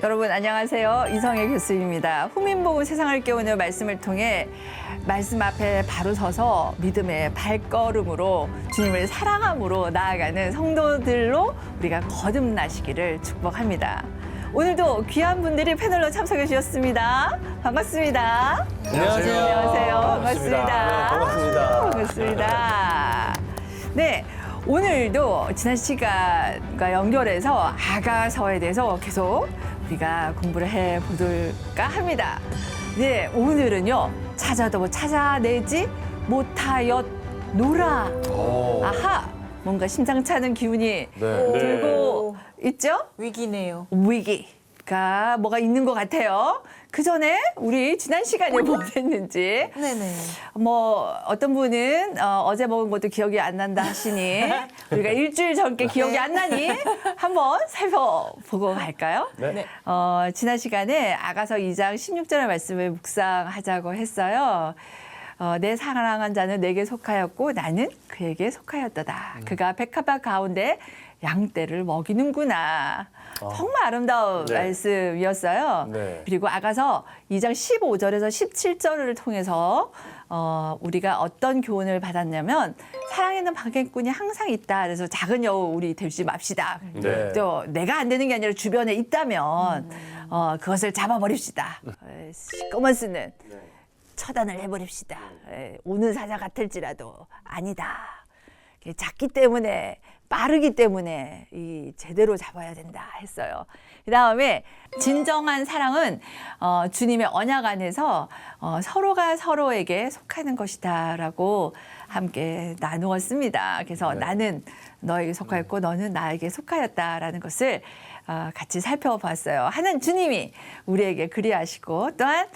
여러분 안녕하세요. 이성애 교수입니다. 후민복음 세상을 깨우는 말씀을 통해 말씀 앞에 바로 서서 믿음의 발걸음으로 주님을 사랑함으로 나아가는 성도들로 우리가 거듭나시기를 축복합니다. 오늘도 귀한 분들이 패널로 참석해 주셨습니다. 반갑습니다. 안녕하세요. 안녕하세요. 반갑습니다. 반갑습니다. 반갑습니다. 네. 오늘도 지난 시간과 연결해서 아가서에 대해서 계속 우리가 공부를 해보볼까 합니다. 네, 오늘은요. 찾아도 찾아내지 못하였노라. 아하, 뭔가 심상치 않은 기운이 들고 있죠? 위기네요. 위기가 뭐가 있는 것 같아요. 그 전에 우리 지난 시간에 뭐 했는지. 네네. 뭐 어떤 분은 어제 먹은 것도 기억이 안 난다 하시니 우리가 일주일 전께 기억이 안 나니 한번 살펴보고 갈까요? 네. 지난 시간에 아가서 2장 16절의 말씀을 묵상하자고 했어요. 내 사랑한 자는 내게 속하였고 나는 그에게 속하였도다. 그가 백합화 가운데 양떼를 먹이는구나. 정말 아름다운 네. 말씀이었어요. 네. 그리고 아가서 2장 15절에서 17절을 통해서 우리가 어떤 교훈을 받았냐면 사랑에는 방해꾼이 항상 있다. 그래서 작은 여우 우리 되지 맙시다. 네. 또 내가 안 되는 게 아니라 주변에 있다면 그것을 잡아버립시다. 시꺼먼 쓰는 처단을 해버립시다. 오는 사자 같을지라도 아니다. 작기 때문에 빠르기 때문에 제대로 잡아야 된다 했어요. 그다음에 진정한 사랑은 주님의 언약 안에서 서로가 서로에게 속하는 것이다라고 함께 나누었습니다. 그래서 나는 너에게 속하였고 너는 나에게 속하였다라는 것을 같이 살펴봤어요. 하는 주님이 우리에게 그리하시고 또한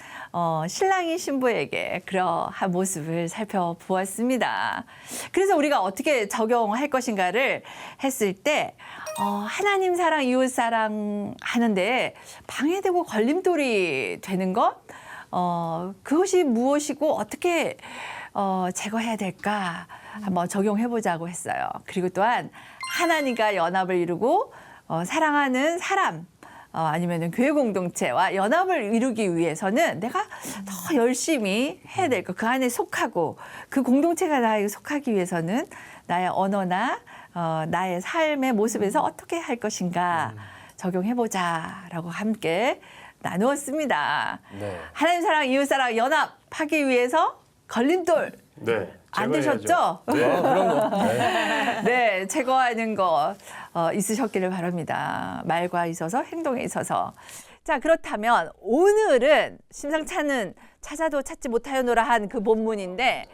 신랑이 신부에게 그러한 모습을 살펴보았습니다. 그래서 우리가 어떻게 적용할 것인가를 했을 때 하나님 사랑, 이웃 사랑 하는데 방해되고 걸림돌이 되는 것 그것이 무엇이고 어떻게 제거해야 될까 한번 적용해보자고 했어요. 그리고 또한 하나님과 연합을 이루고 사랑하는 사람 아니면 교회 공동체와 연합을 이루기 위해서는 내가 더 열심히 해야 될 것. 그 안에 속하고 그 공동체가 나에게 속하기 위해서는 나의 언어나 나의 삶의 모습에서 어떻게 할 것인가 적용해보자라고 함께 나누었습니다. 네. 하나님 사랑, 이웃 사랑 연합하기 위해서 걸림돌 네. 안 되셨죠? 네. 그런 거. 네. 네, 제거하는 거 있으셨기를 바랍니다. 말과 있어서 행동에 있어서. 자, 그렇다면 오늘은 심상치 않은 찾아도 찾지 못하였노라 한 그 본문인데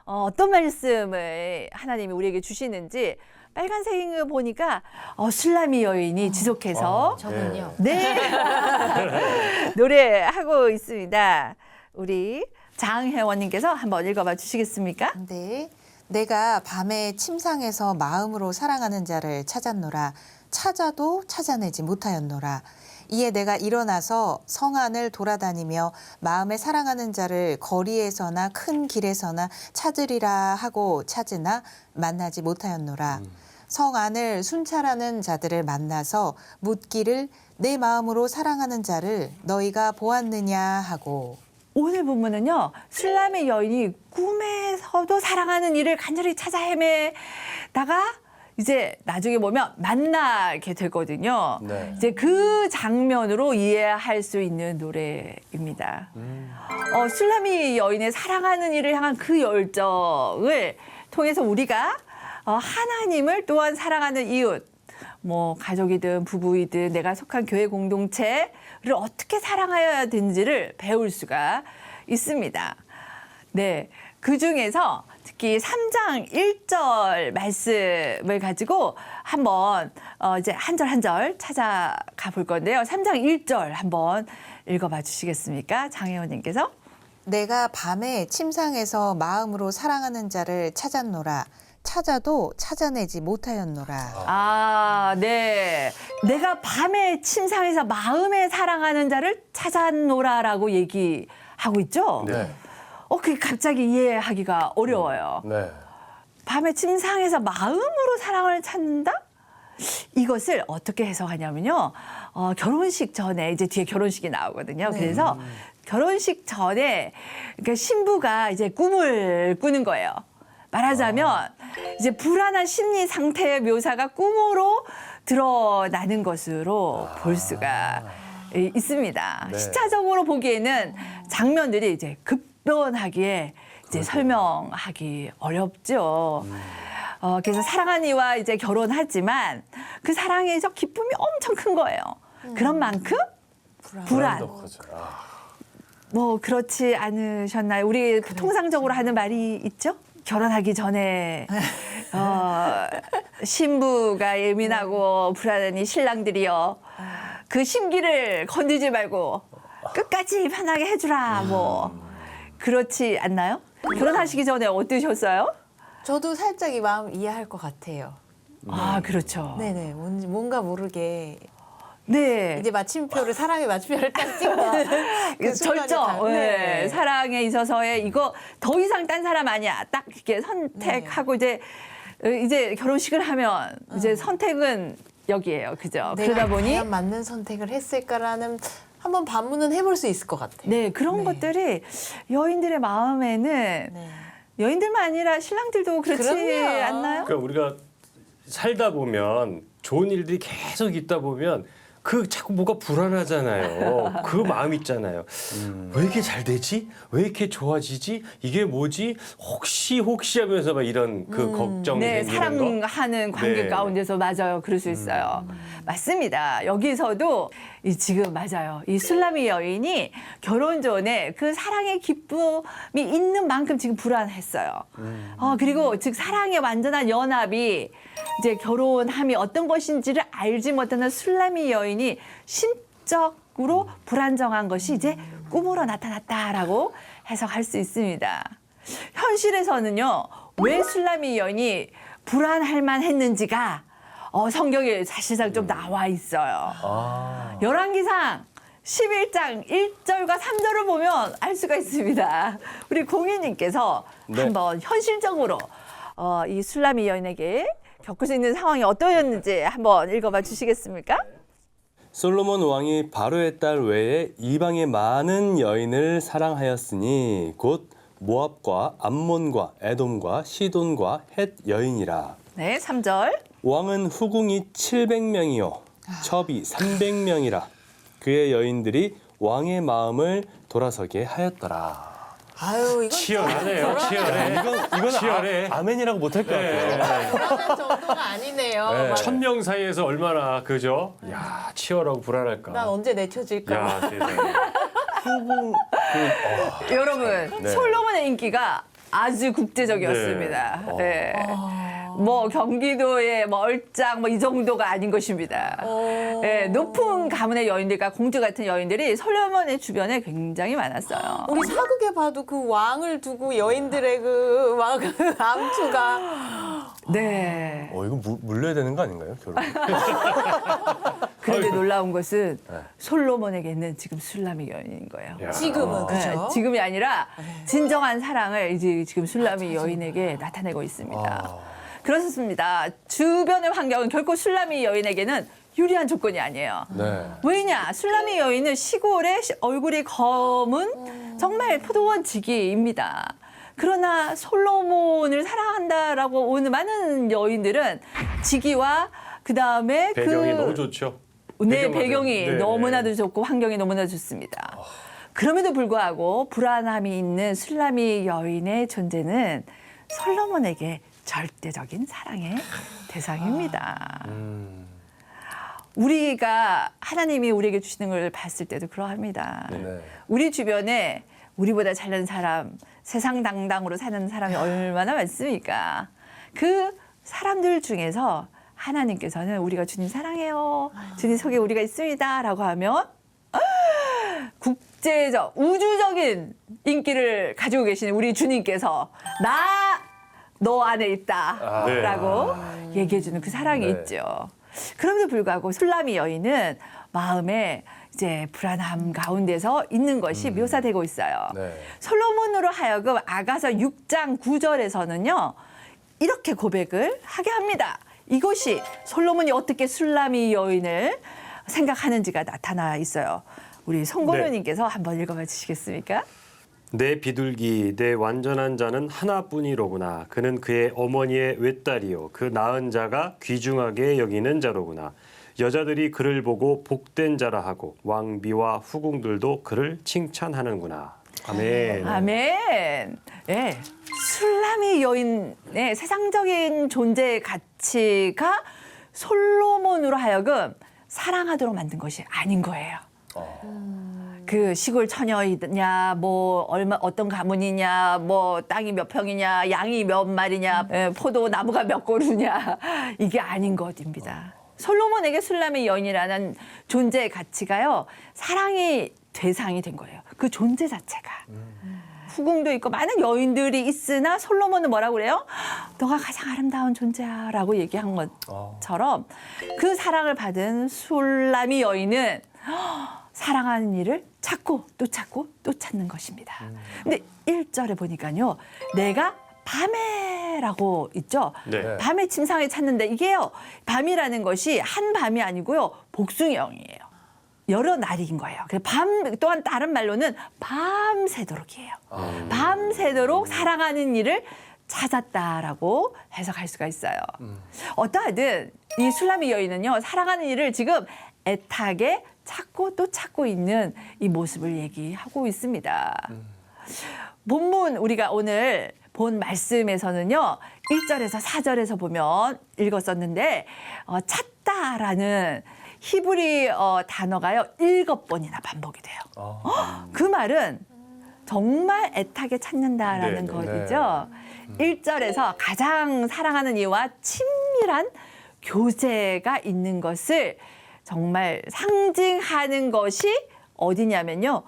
어떤 말씀을 하나님이 우리에게 주시는지 빨간색을 보니까 술라미 여인이 지속해서 저는요. 네 노래하고 있습니다. 우리 장혜원님께서 한번 읽어봐 주시겠습니까? 네. 내가 밤에 침상에서 마음으로 사랑하는 자를 찾았노라. 찾아도 찾아내지 못하였노라. 이에 내가 일어나서 성 안을 돌아다니며 마음에 사랑하는 자를 거리에서나 큰 길에서나 찾으리라 하고 찾으나 만나지 못하였노라. 성 안을 순찰하는 자들을 만나서 묻기를 내 마음으로 사랑하는 자를 너희가 보았느냐 하고. 오늘 본문은요, 술람의 여인이 꿈에서도 사랑하는 이를 간절히 찾아 헤매다가 이제 나중에 보면 만나게 되거든요. 네. 이제 그 장면으로 이해할 수 있는 노래입니다. 술람이 여인의 사랑하는 이를 향한 그 열정을 통해서 우리가 하나님을 또한 사랑하는 이웃, 뭐 가족이든 부부이든 내가 속한 교회 공동체를 어떻게 사랑해야 되는지를 배울 수가 있습니다. 네, 그 중에서 특히 3장 1절 말씀을 가지고 한번 이제 한 절 한 절 찾아가 볼 건데요. 3장 1절 한번 읽어봐 주시겠습니까? 장혜원님께서. 내가 밤에 침상에서 마음으로 사랑하는 자를 찾았노라. 찾아도 찾아내지 못하였노라. 아, 네. 내가 밤에 침상에서 마음에 사랑하는 자를 찾았노라라고 얘기하고 있죠? 네. 그게 갑자기 이해하기가 어려워요. 네. 밤에 침상에서 마음으로 사랑을 찾는다? 이것을 어떻게 해석하냐면요. 결혼식 전에 이제 뒤에 결혼식이 나오거든요. 그래서 결혼식 전에 그러니까 신부가 이제 꿈을 꾸는 거예요. 말하자면 이제 불안한 심리 상태의 묘사가 꿈으로 드러나는 것으로 볼 수가 있습니다. 네. 시차적으로 보기에는 장면들이 이제 급변하기에 이제 설명하기 어렵죠. 그래서 사랑한 이와 이제 결혼하지만 그 사랑에서 기쁨이 엄청 큰 거예요. 그런 만큼 불안. 더 커져. 뭐 그렇지 않으셨나요? 우리 통상적으로 하는 말이 있죠? 결혼하기 전에 신부가 예민하고 불안하니 신랑들이여 그 심기를 건드리지 말고 끝까지 편하게 해주라. 뭐 그렇지 않나요? 결혼하시기 전에 어떠셨어요? 저도 살짝 이 마음 이해할 것 같아요. 아 그렇죠. 네네, 뭔가 모르게 네. 이제 마침표를 사랑의 마침표를 딱 찍는 그 순간이 절정. 네. 사랑에 있어서의 이거 더 이상 딴 사람 아니야. 딱 이렇게 선택하고 이제 결혼식을 하면 이제 선택은 여기예요. 그죠? 내가 그러다 보니 과연 맞는 선택을 했을까라는 한번 반문은 해볼 수 있을 것 같아요. 네, 그런 네. 것들이 여인들의 마음에는 네. 여인들만 아니라 신랑들도 그렇지 그럼요. 않나요? 그러니까 우리가 살다 보면 좋은 일들이 계속 있다 보면 그 자꾸 뭐가 불안하잖아요. 그 마음 있잖아요. 왜 이렇게 잘 되지? 왜 이렇게 좋아지지? 이게 뭐지? 혹시 하면서 막 이런 그 걱정이 네, 생기는 거. 사랑하는 관계 네. 가운데서 맞아요. 그럴 수 있어요. 맞습니다. 여기서도 지금 맞아요. 이 술라미 여인이 결혼 전에 그 사랑의 기쁨이 있는 만큼 지금 불안했어요. 그리고 즉 사랑의 완전한 연합이 이제 결혼함이 어떤 것인지를 알지 못하는 술라미 여인이 심적으로 불안정한 것이 이제 꿈으로 나타났다라고 해석할 수 있습니다. 현실에서는요, 왜 술라미 여인이 불안할 만했는지가 성경에 사실상 좀 나와 있어요. 열왕기상 11장 1절과 3절을 보면 알 수가 있습니다. 우리 공유님께서 네. 한번 현실적으로 이 술라미 여인에게 겪을 수 있는 상황이 어떠했는지 한번 읽어봐 주시겠습니까? 솔로몬 왕이 바로의 딸 외에 이방의 많은 여인을 사랑하였으니 곧 모압과 암몬과 에돔과 시돈과 헷 여인이라. 네, 3절. 왕은 후궁이 700명이요 첩이 300명이라. 그의 여인들이 왕의 마음을 돌아서게 하였더라. 아유, 이건 치열하네요. 치열해. 이건 치열해. 아멘이라고 못할 것 같아요. 불안한 정도가 아니네요. 네. 막, 1000명 사이에서 얼마나 그죠? 야 치열하고 불안할까. 난 언제 내쳐질까. 야 세상에. 후궁 여러분, 네. 솔로몬의 인기가 아주 국제적이었습니다. 네. 네. 뭐 경기도의 뭐 얼짱 뭐 이 정도가 아닌 것입니다. 네, 높은 가문의 여인들과 공주 같은 여인들이 솔로몬의 주변에 굉장히 많았어요. 우리 사극에 봐도 그 왕을 두고 여인들의 그 암투가 네. 이거 물려야 되는 거 아닌가요? 결혼? 그런데 놀라운 것은 네. 솔로몬에게는 지금 술라미 여인인 거예요. 야. 지금은 네, 그죠? 지금이 아니라 진정한 사랑을 이제 지금 술라미 여인에게 나타내고 있습니다. 그렇습니다. 주변의 환경은 결코 술라미 여인에게는 유리한 조건이 아니에요. 네. 왜냐? 술라미 여인은 시골에 얼굴이 검은 정말 포도원 지기입니다. 그러나 솔로몬을 사랑한다라고 오는 많은 여인들은 지기와 그다음에 배경이 너무 좋죠. 네, 배경만 배경이 네, 너무나도 좋고 환경이 너무나도 좋습니다. 그럼에도 불구하고 불안함이 있는 술라미 여인의 존재는 솔로몬에게 절대적인 사랑의 대상입니다. 우리가 하나님이 우리에게 주시는 걸 봤을 때도 그러합니다. 네. 우리 주변에 우리보다 잘난 사람, 세상 당당으로 사는 사람이 얼마나 많습니까? 그 사람들 중에서 하나님께서는 우리가 주님 사랑해요. 주님 속에 우리가 있습니다라고 하면 국제적, 우주적인 인기를 가지고 계신 우리 주님께서 너 안에 있다라고 얘기해주는 그 사랑이 네. 있죠. 그럼에도 불구하고 술라미 여인은 마음에 이제 불안함 가운데서 있는 것이 묘사되고 있어요. 네. 솔로몬으로 하여금 아가서 6장 9절에서는요. 이렇게 고백을 하게 합니다. 이것이 솔로몬이 어떻게 술라미 여인을 생각하는지가 나타나 있어요. 우리 송건우님께서 한번 읽어봐 주시겠습니까? 내 비둘기 내 완전한 자는 하나뿐이로구나. 그는 그의 어머니의 외딸이요 그 낳은 자가 귀중하게 여기는 자로구나. 여자들이 그를 보고 복된 자라 하고 왕비와 후궁들도 그를 칭찬하는구나. 아멘. 아멘. 예. 술람이 여인의 세상적인 존재의 가치가 솔로몬으로 하여금 사랑하도록 만든 것이 아닌 거예요. 그 시골 처녀이냐, 뭐 얼마 어떤 가문이냐, 뭐 땅이 몇 평이냐, 양이 몇 마리냐, 포도 나무가 몇 그루냐 이게 아닌 것입니다. 솔로몬에게 술람의 여인이라는 존재의 가치가요 사랑이 대상이 된 거예요. 그 존재 자체가. 후궁도 있고 많은 여인들이 있으나 솔로몬은 뭐라고 그래요? 너가 가장 아름다운 존재야라고 얘기한 것처럼 그 사랑을 받은 술람이 여인은 사랑하는 일을 찾고 또 찾고 또 찾는 것입니다. 근데 1절에 보니까요. 내가 밤에라고 있죠. 네. 밤에 침상에 찾는데 이게요. 밤이라는 것이 한 밤이 아니고요. 복숭형이에요. 여러 날인 거예요. 밤 또한 다른 말로는 밤새도록이에요. 밤새도록 사랑하는 일을 찾았다라고 해석할 수가 있어요. 어떠하든 이 술람이 여인은요. 사랑하는 일을 지금 애타게 찾고 또 찾고 있는 이 모습을 얘기하고 있습니다. 본문 우리가 오늘 본 말씀에서는요. 1절에서 4절에서 보면 읽었었는데 찾다라는 히브리 단어가요. 7번이나 반복이 돼요. 그 말은 정말 애타게 찾는다라는 네, 것이죠. 1절에서 가장 사랑하는 이와 친밀한 교제가 있는 것을 정말 상징하는 것이 어디냐면요.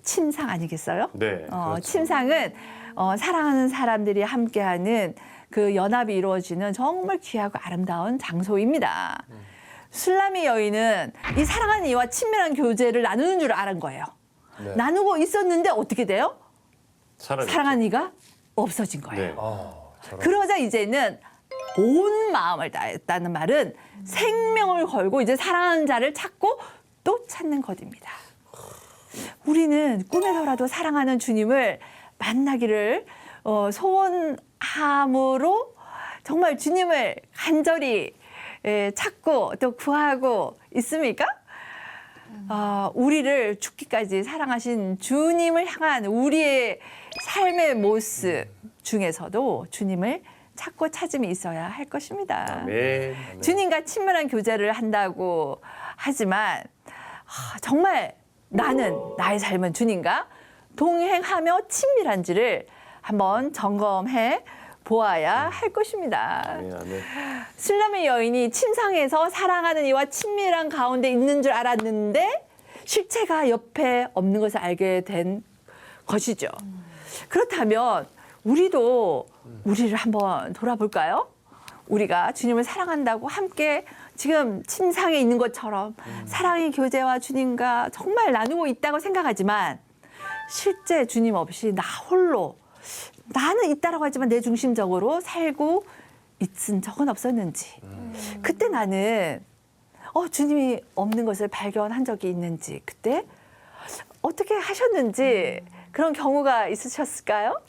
침상 아니겠어요? 네, 그렇죠. 침상은 사랑하는 사람들이 함께하는 그 연합이 이루어지는 정말 귀하고 아름다운 장소입니다. 술람이 여인은 이 사랑하는 이와 친밀한 교제를 나누는 줄 알은 거예요. 네. 나누고 있었는데 어떻게 돼요? 사라졌죠. 사랑하는 이가 없어진 거예요. 네. 저런. 그러자 이제는 온 마음을 다했다는 말은 생명을 걸고 이제 사랑하는 자를 찾고 또 찾는 것입니다. 우리는 꿈에서라도 사랑하는 주님을 만나기를 소원함으로 정말 주님을 간절히 찾고 또 구하고 있습니까? 우리를 죽기까지 사랑하신 주님을 향한 우리의 삶의 모습 중에서도 주님을 찾고 찾음이 있어야 할 것입니다. 아멘. 주님과 친밀한 교제를 한다고 하지만 정말 나는 나의 삶은 주님과 동행하며 친밀한지를 한번 점검해 보아야 할 것입니다. 아멘. 아멘. 술람의 여인이 침상에서 사랑하는 이와 친밀한 가운데 있는 줄 알았는데 실체가 옆에 없는 것을 알게 된 것이죠. 그렇다면 우리도 우리를 한번 돌아볼까요? 우리가 주님을 사랑한다고 함께 지금 침상에 있는 것처럼 사랑의 교제와 주님과 정말 나누고 있다고 생각하지만 실제 주님 없이 나 홀로 나는 있다라고 하지만 내 중심적으로 살고 있은 적은 없었는지 그때 나는 주님이 없는 것을 발견한 적이 있는지 그때 어떻게 하셨는지 그런 경우가 있으셨을까요?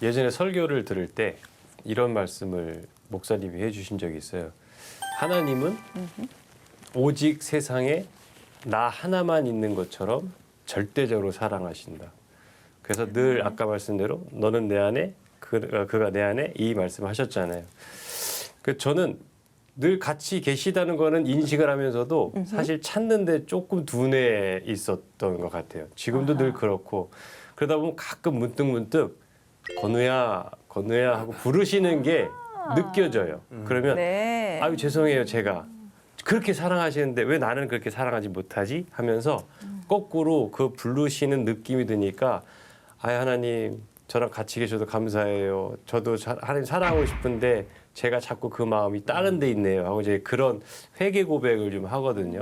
예전에 설교를 들을 때 이런 말씀을 목사님이 해주신 적이 있어요. 하나님은 오직 세상에 나 하나만 있는 것처럼 절대적으로 사랑하신다. 그래서 늘 아까 말씀대로 너는 내 안에 그가 내 안에 이 말씀을 하셨잖아요. 그 저는 늘 같이 계시다는 거는 인식을 하면서도 사실 찾는데 조금 둔해 있었던 것 같아요. 지금도 늘 그렇고 그러다 보면 가끔 문득 건우야 하고 부르시는 게 느껴져요. 그러면 네. 아유 죄송해요 제가 그렇게 사랑하시는데 왜 나는 그렇게 사랑하지 못하지 하면서 거꾸로 그 부르시는 느낌이 드니까 하나님 저랑 같이 계셔도 감사해요. 저도 하나님 사랑하고 싶은데 제가 자꾸 그 마음이 다른 데 있네요 하고 이제 그런 회개 고백을 좀 하거든요.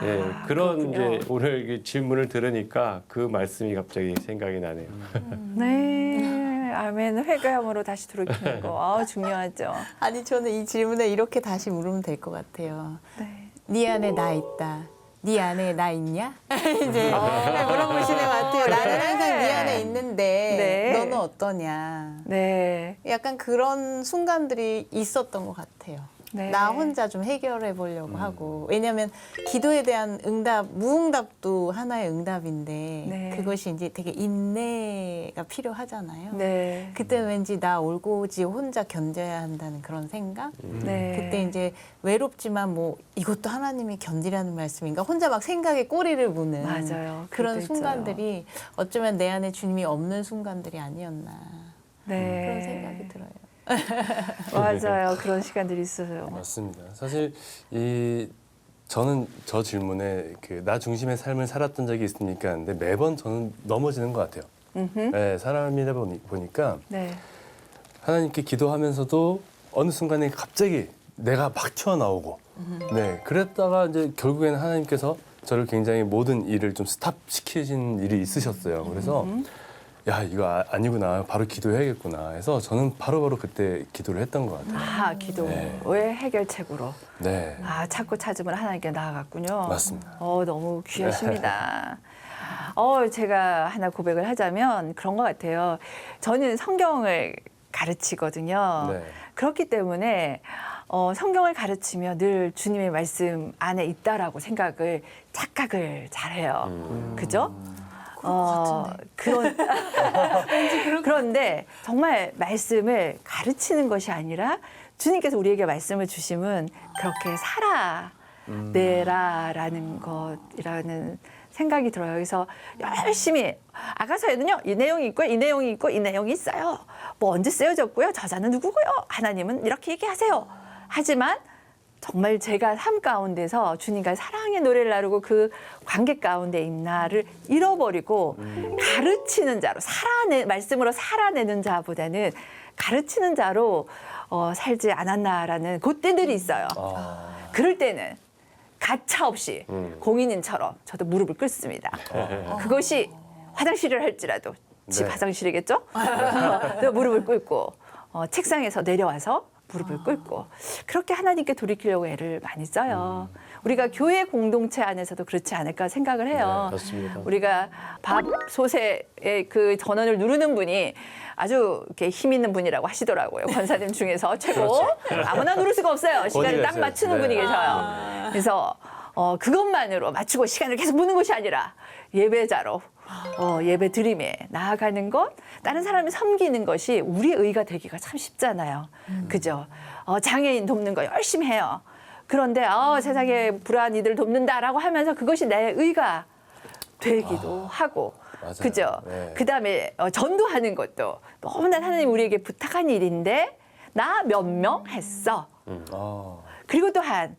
예, 그런 그렇군요. 이제 오늘 이 질문을 들으니까 그 말씀이 갑자기 생각이 나네요. 네, 아멘. 회개함으로 다시 돌이키는 거 중요하죠. 아니 저는 이 질문에 이렇게 다시 물으면 될 것 같아요. 네. 네 안에 나 있다. 네 안에 나 있냐? 이제 물어보시는 것 같아요. 나는 항상 네 안에 있는데 네. 너는 어떠냐? 네. 약간 그런 순간들이 있었던 것 같아요. 네. 나 혼자 좀 해결해 보려고 하고. 왜냐하면 기도에 대한 응답, 무응답도 하나의 응답인데 네. 그것이 이제 되게 인내가 필요하잖아요. 네. 그때 왠지 나 올고지 혼자 견뎌야 한다는 그런 생각? 네. 그때 이제 외롭지만 뭐 이것도 하나님이 견디라는 말씀인가? 혼자 막 생각에 꼬리를 무는 맞아요. 그런 그것도 순간들이 어쩌면 내 안에 주님이 없는 순간들이 아니었나 네. 그런 생각이 들어요. 맞아요. 그런 시간들이 있어요. 맞습니다. 사실 저는 저 질문에 그 나 중심의 삶을 살았던 적이 있습니까? 근데 매번 저는 넘어지는 것 같아요. 음흠. 네, 사람이다 보니까 네. 하나님께 기도하면서도 어느 순간에 갑자기 내가 막 튀어나오고, 네, 그랬다가 이제 결국에는 하나님께서 저를 굉장히 모든 일을 좀 스탑시키신 일이 있으셨어요. 그래서 야, 이거 아니구나. 바로 기도해야겠구나 해서 저는 바로바로 그때 기도를 했던 것 같아요. 아, 기도의 해결책으로. 네, 아, 찾고 찾으면 하나님께 나아갔군요. 맞습니다. 너무 귀하십니다. 제가 하나 고백을 하자면 그런 것 같아요. 저는 성경을 가르치거든요. 네. 그렇기 때문에 성경을 가르치며 늘 주님의 말씀 안에 있다라고 착각을 잘해요. 그죠? 그런데 정말 말씀을 가르치는 것이 아니라 주님께서 우리에게 말씀을 주심은 그렇게 살아내라라는 것이라는 생각이 들어요. 그래서 열심히 아가서에는요, 이 내용이 있고 이 내용이 있고 이 내용이 있어요. 뭐 언제 쓰여졌고요. 저자는 누구고요. 하나님은 이렇게 얘기하세요. 하지만 정말 제가 삶 가운데서 주님과 사랑의 노래를 나누고 그 관계 가운데 있나를 잃어버리고 가르치는 자로 말씀으로 살아내는 자보다는 가르치는 자로 살지 않았나라는 그때들이 있어요. 그럴 때는 가차없이 공인인처럼 저도 무릎을 꿇습니다. 그것이 화장실을 할지라도 집 네. 화장실이겠죠? 무릎을 꿇고 책상에서 내려와서 무릎을 꿇고 그렇게 하나님께 돌이키려고 애를 많이 써요. 우리가 교회 공동체 안에서도 그렇지 않을까 생각을 해요. 네, 맞습니다. 우리가 밥솥의 그 전원을 누르는 분이 아주 이렇게 힘 있는 분이라고 하시더라고요. 권사님 중에서 최고. 아무나 누를 수가 없어요. 시간을 딱 있어요. 맞추는 네. 분이 계셔요. 그래서 그것만으로 맞추고 시간을 계속 무는 것이 아니라 예배자로 예배 드림에 나아가는 것, 다른 사람을 섬기는 것이 우리의 의가 되기가 참 쉽잖아요. 그죠? 장애인 돕는 거 열심히 해요. 그런데 세상에 불안한 이들 돕는다라고 하면서 그것이 내 의가 되기도 하고. 맞아요. 그죠? 네. 그다음에 전도하는 것도 너무나 하나님 우리에게 부탁한 일인데 나 몇 명 했어. 그리고 또한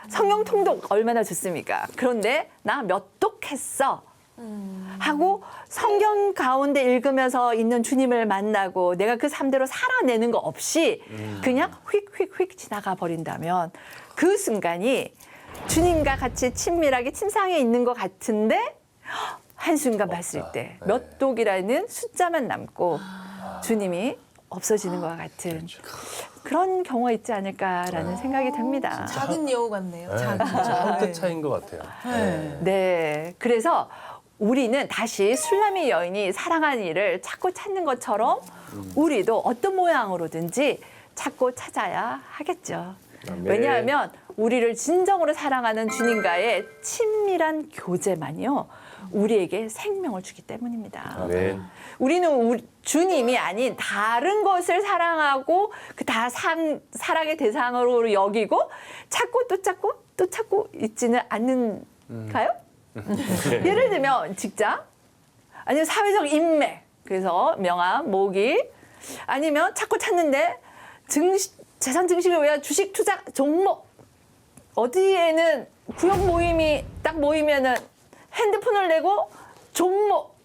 성경 통독 얼마나 좋습니까? 그런데 나 몇 독 했어. 하고 성경 가운데 읽으면서 있는 주님을 만나고 내가 그 삶대로 살아내는 거 없이 그냥 휙휙휙 지나가 버린다면 그 순간이 주님과 같이 친밀하게 침상에 있는 것 같은데 한순간 봤을 때 몇 독이라는 숫자만 남고 주님이 없어지는 것과 같은 그런 경우가 있지 않을까라는 생각이 듭니다. 작은 여우 같네요. 작은 한끗 차이인 것 같아요. 네. 그래서 우리는 다시 술라미 여인이 사랑한 이를 찾고 찾는 것처럼 우리도 어떤 모양으로든지 찾고 찾아야 하겠죠. 왜냐하면 우리를 진정으로 사랑하는 주님과의 친밀한 교제만요. 우리에게 생명을 주기 때문입니다. 네. 우리는 주님이 아닌 다른 것을 사랑하고 그 다 사랑의 대상으로 여기고 찾고 또 찾고 또 찾고 있지는 않는가요? 예를 들면 직장 아니면 사회적 인맥 그래서 명함 모기 아니면 찾고 찾는데 재산 증식을 위한 주식 투자 종목 어디에는 구역 모임이 딱 모이면은 핸드폰을 내고 종목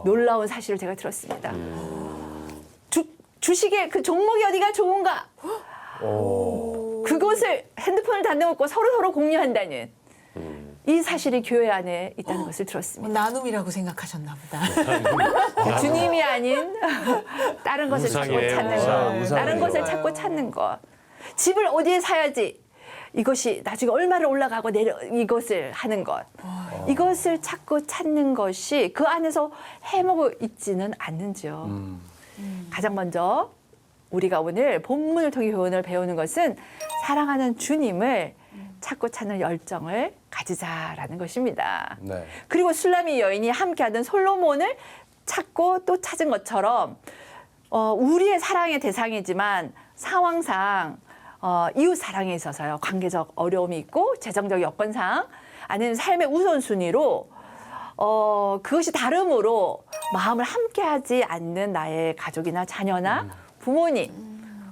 놀라운 사실을 제가 들었습니다. 주식의 그 종목이 어디가 좋은가 그것을 핸드폰을 다 내놓고 서로 공유한다는 이 사실이 교회 안에 있다는 것을 들었습니다. 나눔이라고 생각하셨나 보다. 주님이 아닌 다른 것을 찾고 우상이에요, 찾는 우상. 것, 다른 것을 찾고 찾는 것. 집을 어디에 사야지? 이것이 나중에 얼마를 올라가고 내려 이것을 하는 것. 이것을 찾고 찾는 것이 그 안에서 해먹고 있지는 않는지요. 가장 먼저 우리가 오늘 본문을 통해 배우는 것은 사랑하는 주님을 찾고 찾는 열정을 가지자라는 것입니다. 네. 그리고 술라미 여인이 함께하던 솔로몬을 찾고 또 찾은 것처럼 우리의 사랑의 대상이지만 상황상 이웃 사랑에 있어서요. 관계적 어려움이 있고 재정적 여건상 아니면 삶의 우선순위로 그것이 다름으로 마음을 함께하지 않는 나의 가족이나 자녀나 부모님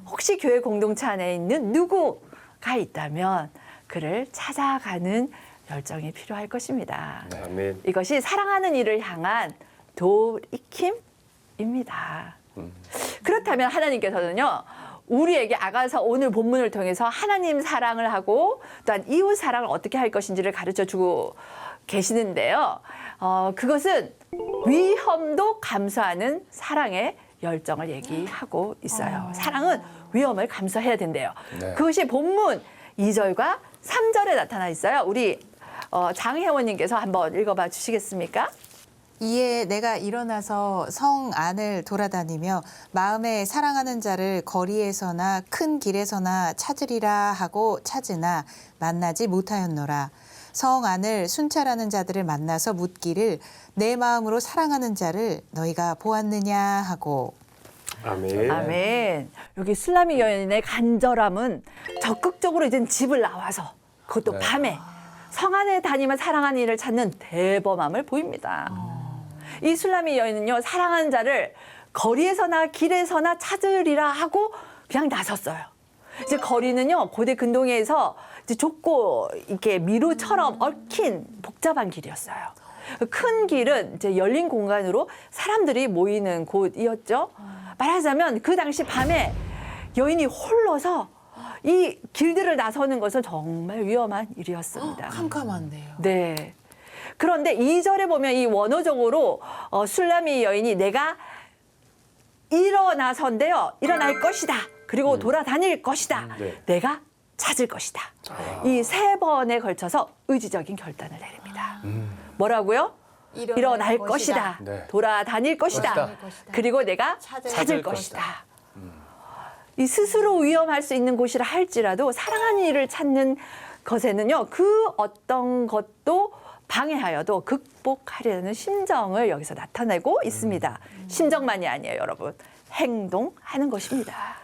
혹시 교회 공동체 안에 있는 누구가 있다면 그를 찾아가는 열정이 필요할 것입니다. 아멘. 이것이 사랑하는 이를 향한 돌이킴입니다. 그렇다면 하나님께서는요. 우리에게 아가서 오늘 본문을 통해서 하나님 사랑을 하고 또한 이웃 사랑을 어떻게 할 것인지를 가르쳐주고 계시는데요. 그것은 위험도 감수하는 사랑의 열정을 얘기하고 있어요. 사랑은 위험을 감수해야 된대요. 네. 그것이 본문 2절과 3절에 나타나 있어요. 우리 장혜원님께서 한번 읽어봐 주시겠습니까? 이에 내가 일어나서 성 안을 돌아다니며 마음에 사랑하는 자를 거리에서나 큰 길에서나 찾으리라 하고 찾으나 만나지 못하였노라. 성 안을 순찰하는 자들을 만나서 묻기를 내 마음으로 사랑하는 자를 너희가 보았느냐 하고. 아멘. 아멘. 여기 술라미 여인의 간절함은 적극적으로 이제 집을 나와서 그것도 네. 밤에 성 안에 다니며 사랑하는 이를 찾는 대범함을 보입니다. 이 술라미 여인은요, 사랑하는 자를 거리에서나 길에서나 찾으리라 하고 그냥 나섰어요. 이제 거리는요, 고대 근동에서 이제 좁고 이렇게 미로처럼 얽힌 복잡한 길이었어요. 큰 길은 이제 열린 공간으로 사람들이 모이는 곳이었죠. 말하자면 그 당시 밤에 여인이 홀로서 이 길들을 나서는 것은 정말 위험한 일이었습니다. 캄캄한데요. 네. 그런데 2절에 보면 이 원어적으로 술라미 여인이 내가 일어나선데요. 일어날 것이다. 그리고 돌아다닐 것이다. 네. 내가 찾을 것이다. 이 3번에 걸쳐서 의지적인 결단을 내립니다. 뭐라고요? 일어날 것이다. 네. 돌아다닐 것이다. 것이다. 그리고 내가 찾을 것이다. 이 스스로 위험할 수 있는 곳이라 할지라도 사랑하는 이를 찾는 것에는요. 그 어떤 것도 방해하여도 극복하려는 심정을 여기서 나타내고 있습니다. 심정만이 아니에요, 여러분. 행동하는 것입니다.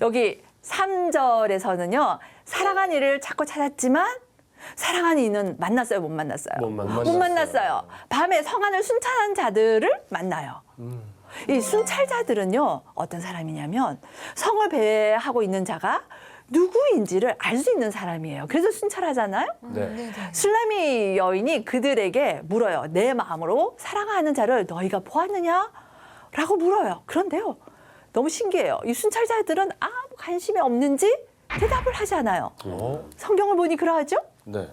여기 3절에서는요. 사랑하는 이를 찾고 찾았지만 사랑하는 이는 만났어요, 못 만났어요? 못 만났어요. 못 만났어요. 밤에 성안을 순찰한 자들을 만나요. 이 순찰자들은요, 어떤 사람이냐면 성을 배하고 있는 자가 누구인지를 알 수 있는 사람이에요. 그래서 순찰하잖아요. 네. 술라미 여인이 그들에게 물어요. 내 마음으로 사랑하는 자를 너희가 보았느냐? 라고 물어요. 그런데요, 너무 신기해요. 이 순찰자들은 아무 관심이 없는지 대답을 하지 않아요. 성경을 보니 그러하죠? 네.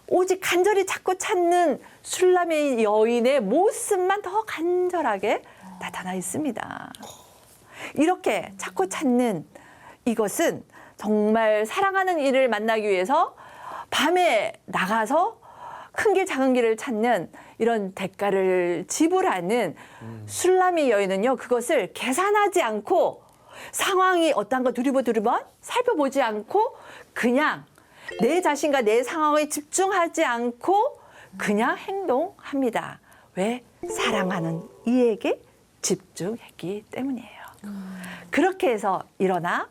오직 간절히 찾고 찾는 술라미 여인의 모습만 더 간절하게 나타나 있습니다. 이렇게 찾고 찾는 이것은 정말 사랑하는 이를 만나기 위해서 밤에 나가서 큰 길 작은 길을 찾는 이런 대가를 지불하는 술라미 여인은요, 그것을 계산하지 않고 상황이 어떠한 거 두리번 살펴보지 않고 그냥 내 자신과 내 상황에 집중하지 않고 그냥 행동합니다. 왜? 사랑하는 이에게 집중했기 때문이에요. 그렇게 해서 일어나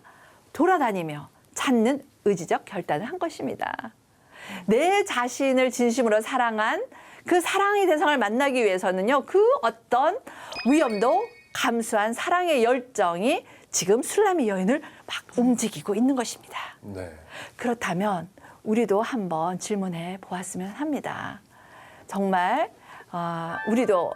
돌아다니며 찾는 의지적 결단을 한 것입니다. 내 자신을 진심으로 사랑한 그 사랑의 대상을 만나기 위해서는요, 그 어떤 위험도 감수한 사랑의 열정이 지금 술라미 여인을 막 움직이고 있는 것입니다. 네. 그렇다면 우리도 한번 질문해 보았으면 합니다. 정말 우리도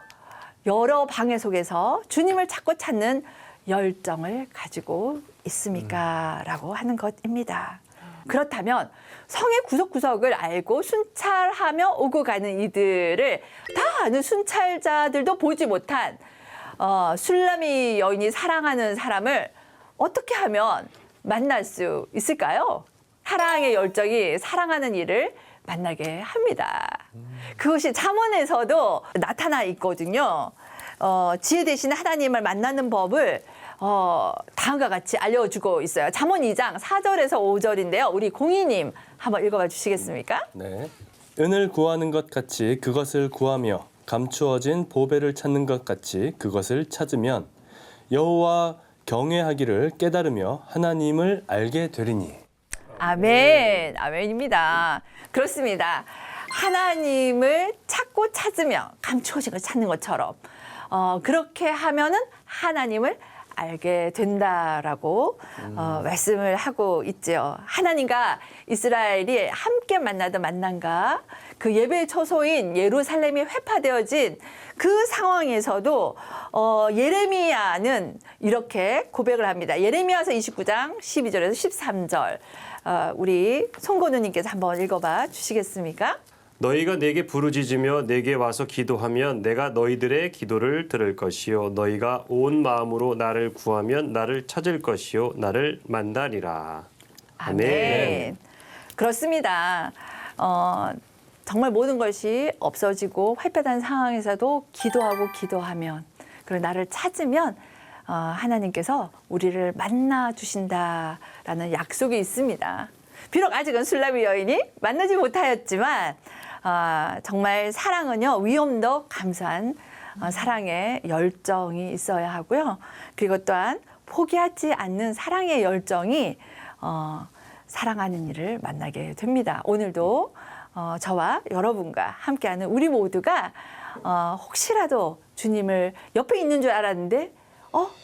여러 방해 속에서 주님을 찾고 찾는 열정을 가지고 있습니까? 라고 하는 것입니다. 그렇다면 성의 구석구석을 알고 순찰하며 오고 가는 이들을 다 아는 순찰자들도 보지 못한 술라미 여인이 사랑하는 사람을 어떻게 하면 만날 수 있을까요? 사랑의 열정이 사랑하는 일을 만나게 합니다. 그것이 잠언에서도 나타나 있거든요. 지혜 대신 하나님을 만나는 법을 다음과 같이 알려주고 있어요. 잠언 2장 4절에서 5절인데요. 우리 공희님 한번 읽어봐 주시겠습니까? 네. 은을 구하는 것 같이 그것을 구하며 감추어진 보배를 찾는 것 같이 그것을 찾으면 여호와 경외하기를 깨달으며 하나님을 알게 되리니. 아멘, 아멘입니다. 그렇습니다. 하나님을 찾고 찾으며 감추어진 걸 찾는 것처럼 그렇게 하면은 하나님을 알게 된다라고 말씀을 하고 있죠. 하나님과 이스라엘이 함께 만나던 만남과 그 예배의 초소인 예루살렘이 회파되어진 그 상황에서도 예레미야는 이렇게 고백을 합니다. 예레미야서 29장 12절에서 13절 우리 송건우님께서 한번 읽어봐 주시겠습니까? 너희가 내게 부르짖으며 내게 와서 기도하면 내가 너희들의 기도를 들을 것이요 너희가 온 마음으로 나를 구하면 나를 찾을 것이요 나를 만나리라. 아멘. 그렇습니다. 정말 모든 것이 없어지고 회폐된 상황에서도 기도하면 그리고 나를 찾으면 하나님께서 우리를 만나 주신다라는 약속이 있습니다. 비록 아직은 술라비 여인이 만나지 못하였지만 정말 사랑은요 위험도 감수한 사랑의 열정이 있어야 하고요. 그리고 또한 포기하지 않는 사랑의 열정이 사랑하는 일을 만나게 됩니다. 오늘도 저와 여러분과 함께하는 우리 모두가 혹시라도 주님을 옆에 있는 줄 알았는데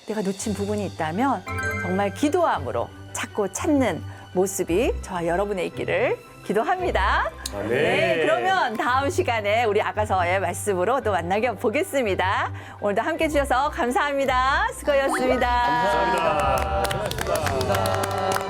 내가 놓친 부분이 있다면 정말 기도함으로 찾고 찾는 모습이 저와 여러분의 있기를 기도합니다. 아멘. 네, 그러면 다음 시간에 우리 아가서의 말씀으로 또 만나게 보겠습니다. 오늘도 함께 해주셔서 감사합니다. 수고였습니다. 감사합니다. 고맙습니다.